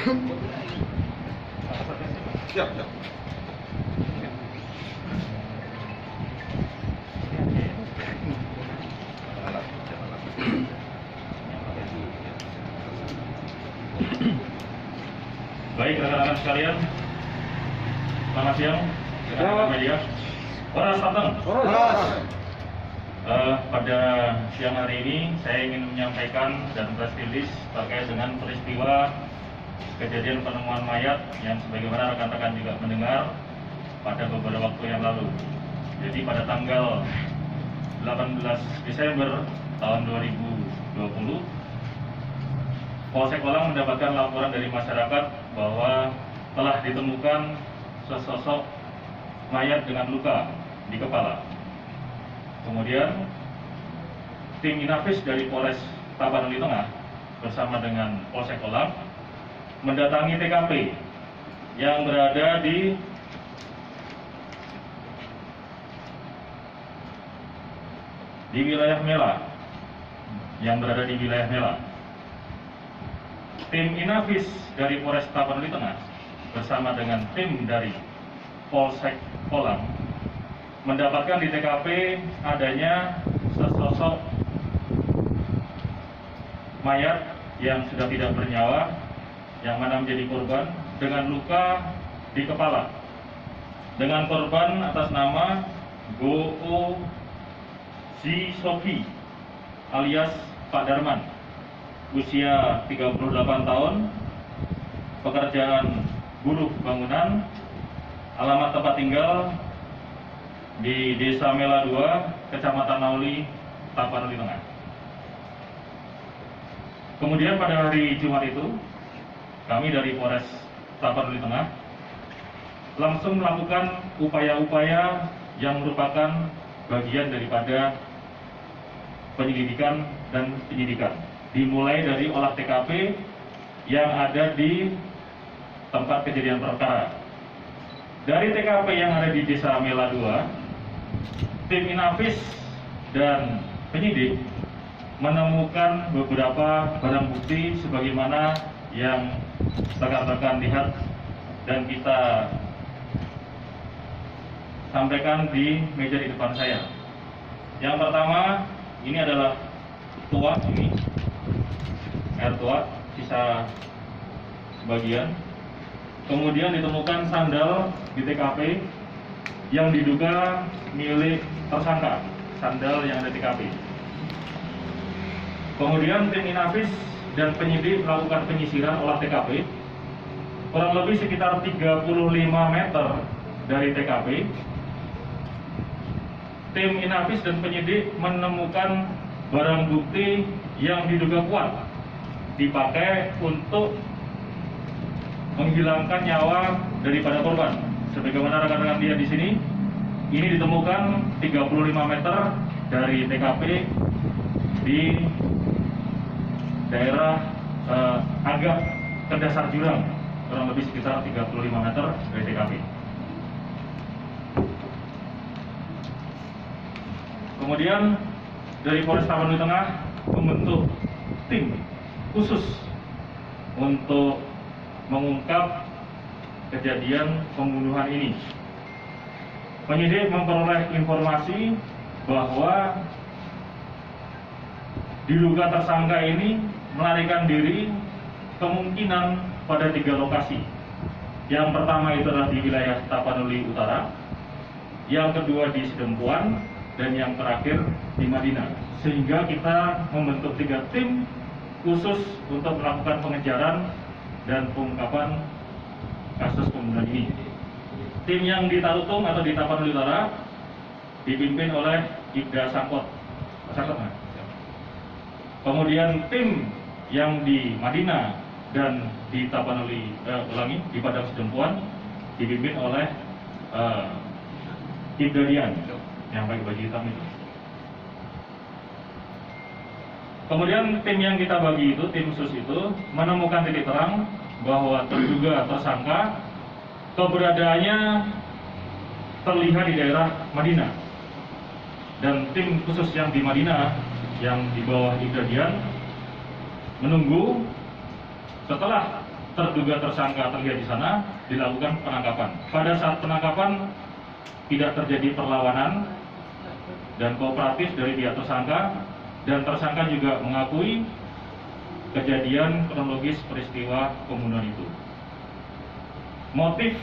Siap, siap. Baik rekan-rekan sekalian, selamat siang rekan-rekan media. Horas Pateng. Pada siang hari ini saya ingin menyampaikan dan press release terkait dengan peristiwa kejadian penemuan mayat yang sebagaimana rekan-rekan juga mendengar pada beberapa waktu yang lalu. Jadi pada tanggal 18 Desember tahun 2020, Polsek Kolang mendapatkan laporan dari masyarakat bahwa telah ditemukan sesosok mayat dengan luka di kepala. Kemudian tim Inafis dari Polres Tapanuli Tengah bersama dengan Polsek Kolang mendatangi TKP yang berada di wilayah Mela. Tim Inafis dari Polres Tapanuli Tengah bersama dengan tim dari Polsek Kolang mendapatkan di TKP adanya sesosok mayat yang sudah tidak bernyawa, yang mana menjadi korban dengan luka di kepala. Dengan korban atas nama Go Zisoki alias Pak Darman, usia 38 tahun, pekerjaan buruh bangunan, alamat tempat tinggal di Desa Mela 2, Kecamatan Nauli, Tapanuli Tengah. Kemudian pada hari Jumat itu, kami dari Polres Tapanuli Tengah langsung melakukan upaya-upaya yang merupakan bagian daripada penyelidikan dan penyidikan. Dimulai dari olah TKP yang ada di tempat kejadian perkara. Dari TKP yang ada di Desa Mela 2, tim Inafis dan penyidik menemukan beberapa barang bukti sebagaimana yang rekan-rekan lihat dan kita sampaikan di meja di depan saya. Yang pertama, ini adalah tuak, ini air tuak, sisa sebagian. Kemudian ditemukan sandal di TKP yang diduga milik tersangka, sandal yang ada di TKP. Kemudian tim Inafis dan penyidik melakukan penyisiran olah TKP kurang lebih sekitar 35 meter dari TKP. Tim Inafis dan penyidik menemukan barang bukti yang diduga kuat dipakai untuk menghilangkan nyawa daripada korban. Sebagaimana rekan-rekan lihat di sini, ini ditemukan 35 meter dari TKP di daerah agak ke dasar jurang, kurang lebih sekitar 35 meter dari TKP. Kemudian dari Polres Tapanuli Tengah membentuk tim khusus untuk mengungkap kejadian pembunuhan ini. Penyidik memperoleh informasi bahwa diduga tersangka ini melarikan diri kemungkinan pada 3 lokasi. Yang pertama itu adalah di wilayah Tapanuli Utara, yang kedua di Sidempuan, dan yang terakhir di Madinah. Sehingga kita membentuk 3 tim khusus untuk melakukan pengejaran dan pengungkapan kasus pembunuhan ini. Tim yang di Tarutung atau di Tapanuli Utara dipimpin oleh Ibda Sangkot. Kemudian tim yang di Madinah dan di Tapanuli di Padang Sidempuan dipimpin oleh Ibda Dian yang pakai baju hitam itu. Kemudian tim yang kita bagi itu, tim khusus itu menemukan titik terang bahwa terduga tersangka keberadaannya terlihat di daerah Madinah, dan tim khusus yang di Madinah yang di bawah Ibda Dian menunggu setelah terduga tersangka terlihat di sana, dilakukan penangkapan. Pada saat penangkapan tidak terjadi perlawanan dan kooperatif dari pihak tersangka, dan tersangka juga mengakui kejadian kronologis peristiwa pembunuhan itu. Motif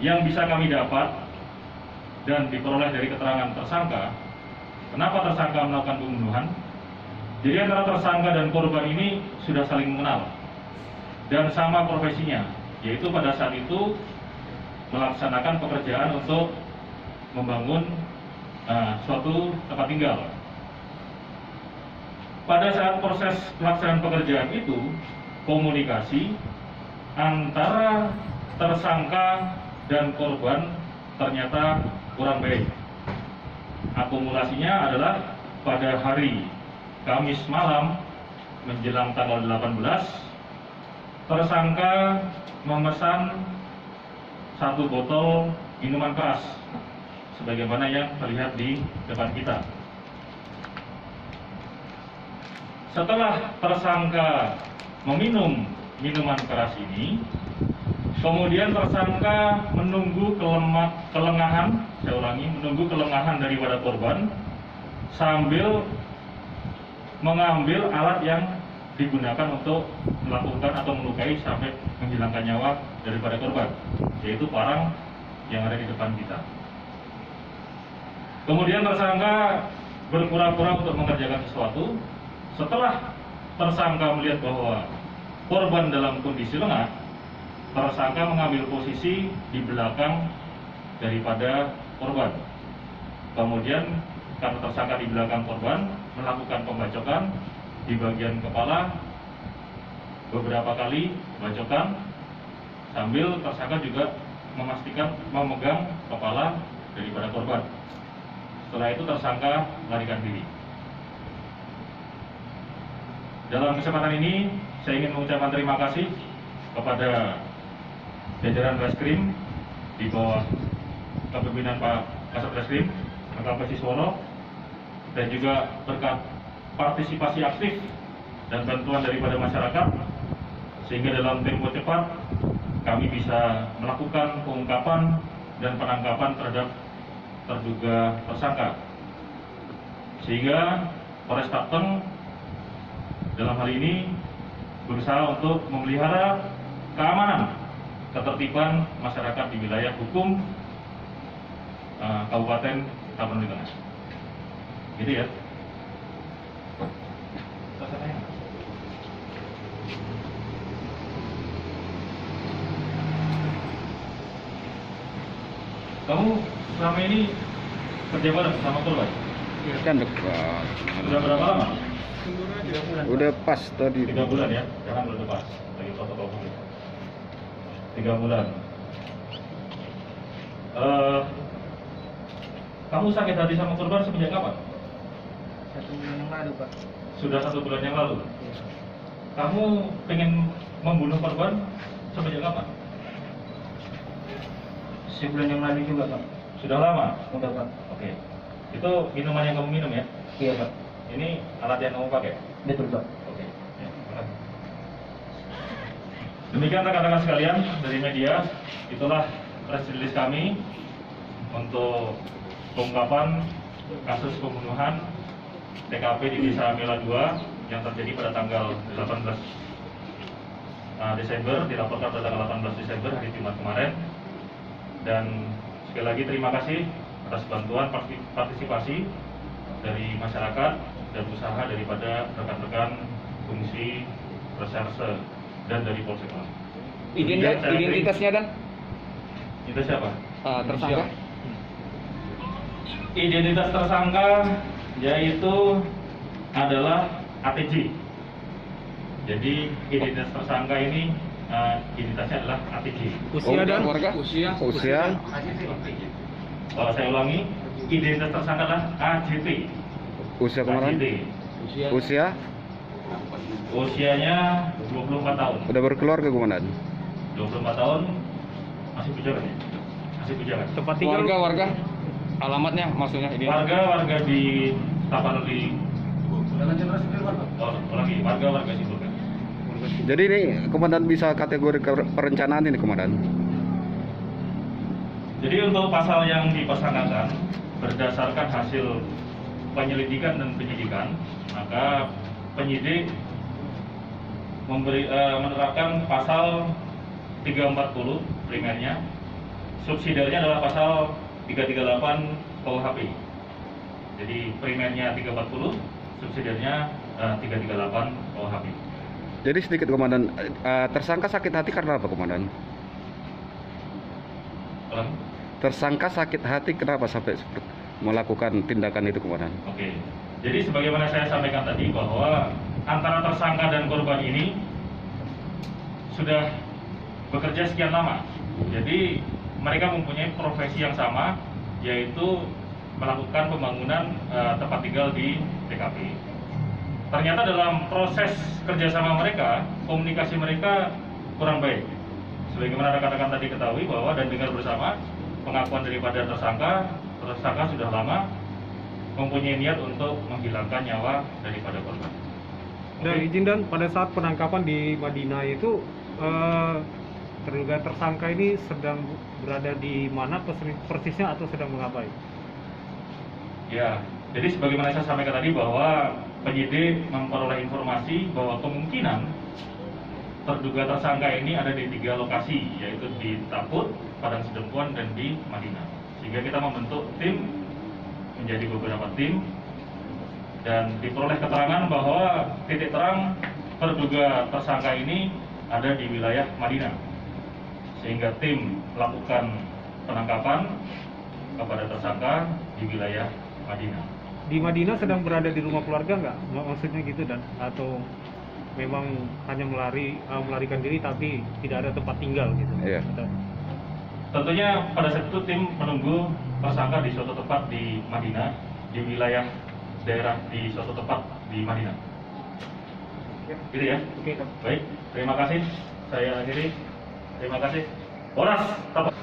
yang bisa kami dapat dan diperoleh dari keterangan tersangka, kenapa tersangka melakukan pembunuhan? Jadi antara tersangka dan korban ini sudah saling mengenal dan sama profesinya, yaitu pada saat itu melaksanakan pekerjaan untuk membangun suatu tempat tinggal. Pada saat proses pelaksanaan pekerjaan itu, komunikasi antara tersangka dan korban ternyata kurang baik. Akumulasinya adalah pada hari Kamis malam menjelang tanggal 18, tersangka memesan 1 botol minuman keras sebagaimana yang terlihat di depan kita. Setelah tersangka meminum minuman keras ini, kemudian tersangka menunggu kelengahan, saya ulangi, menunggu kelengahan daripada korban sambil mengambil alat yang digunakan untuk melakukan atau melukai sampai menghilangkan nyawa daripada korban, yaitu parang yang ada di depan kita. Kemudian tersangka berpura-pura untuk mengerjakan sesuatu. Setelah tersangka melihat bahwa korban dalam kondisi lengah, tersangka mengambil posisi di belakang daripada korban. Kemudian karena tersangka di belakang korban, melakukan pembacokan di bagian kepala beberapa kali bacokan, sambil tersangka juga memastikan memegang kepala daripada korban. Setelah itu tersangka melarikan diri. Dalam kesempatan ini saya ingin mengucapkan terima kasih kepada jajaran Reskrim di bawah kepemimpinan Pak Kasat Reskrim AKP Siswono, dan juga berkat partisipasi aktif dan bantuan daripada masyarakat, sehingga dalam tempo cepat kami bisa melakukan pengungkapan dan penangkapan terhadap terduga tersangka, sehingga Polres Klaten dalam hal ini berusaha untuk memelihara keamanan, ketertiban masyarakat di wilayah hukum Kabupaten Tapanuli Tengah. Gitu ya. Kamu selama ini kerja bareng sama korban? Kan dekat. Sudah berapa lama? Udah pas tadi. 3 bulan ya, jangan belum pas. Lagi protokol COVID. 3 bulan. Kamu sakit hati sama korban semenjak kapan? 1 bulan yang lalu, Pak. Sudah 1 bulan yang lalu. Kamu pengen membunuh korban semenjak kapan? Sebulan yang lalu juga, Pak. Sudah lama? Udah, Pak. Oke. Itu minuman yang kamu minum ya? Iya, Pak. Ini alat yang kamu pakai? Betul, Pak. Oke. Ya, makasih. Demikian rekan-rekan sekalian dari media, itulah press release kami untuk pengungkapan kasus pembunuhan TKP di Desa Mela 2 yang terjadi pada tanggal 18 Desember, dilaporkan pada tanggal 18 Desember hari Jumat kemarin. Dan sekali lagi terima kasih atas bantuan partisipasi dari masyarakat dan usaha daripada rekan-rekan fungsi reserse dan dari Polsek Klaten. Identitasnya dan Identitas siapa? tersangka. Identitas tersangka yaitu adalah ATJ. Jadi identitas tersangka ini identitasnya adalah ATJ. Usia dan warga? Usia. Saya ulangi, identitas tersangka adalah AJT. Usia kemarin? AJT. Usia? Usianya 24 tahun. Udah berkeluarga komandan? 24 tahun, masih bujangan ya? Masih bujangan. Tempat tinggal warga? Alamatnya maksudnya ini? Warga di Tapanuli. Warga sipil kan? Jadi ini komandan bisa kategori perencanaan ini komandan. Jadi untuk pasal yang dipersangkakan berdasarkan hasil penyelidikan dan penyidikan, maka penyidik menerapkan pasal 340 primernya, subsidiarnya adalah pasal 338 KUHP. Jadi primernya 340, subsidiarnya 338 KUHP. Jadi sedikit komandan, tersangka sakit hati karena apa komandan? Ulang. Tersangka sakit hati kenapa sampai melakukan tindakan itu komandan? Oke. Jadi sebagaimana saya sampaikan tadi bahwa antara tersangka dan korban ini sudah bekerja sekian lama. Jadi mereka mempunyai profesi yang sama, yaitu melakukan pembangunan tempat tinggal di TKP. Ternyata dalam proses kerjasama mereka, komunikasi mereka kurang baik. Sebagaimana rekan-rekan tadi ketahui bahwa dan dengar bersama pengakuan daripada tersangka sudah lama mempunyai niat untuk menghilangkan nyawa daripada korban. Dan izin dan pada saat penangkapan di Madinah itu terduga tersangka ini sedang berada di mana persisnya atau sedang mengapain? Ya, jadi sebagaimana saya sampaikan tadi bahwa penyidik memperoleh informasi bahwa kemungkinan terduga tersangka ini ada di 3 lokasi, yaitu di Taput, Padang Sidempuan, dan di Madinah. Sehingga kita membentuk tim menjadi beberapa tim dan diperoleh keterangan bahwa titik terang terduga tersangka ini ada di wilayah Madinah. Sehingga tim melakukan penangkapan kepada tersangka di wilayah Madinah. Di Madinah sedang berada di rumah keluarga nggak? Maksudnya gitu dan atau memang hanya melarikan diri tapi tidak ada tempat tinggal gitu? Iya. Tentunya pada saat itu tim menunggu tersangka di suatu tempat di Madinah, di wilayah daerah di suatu tempat di Madinah. Gitu ya? Oke. Baik, terima kasih. Saya akhiri. Terima kasih. Boras, tetap.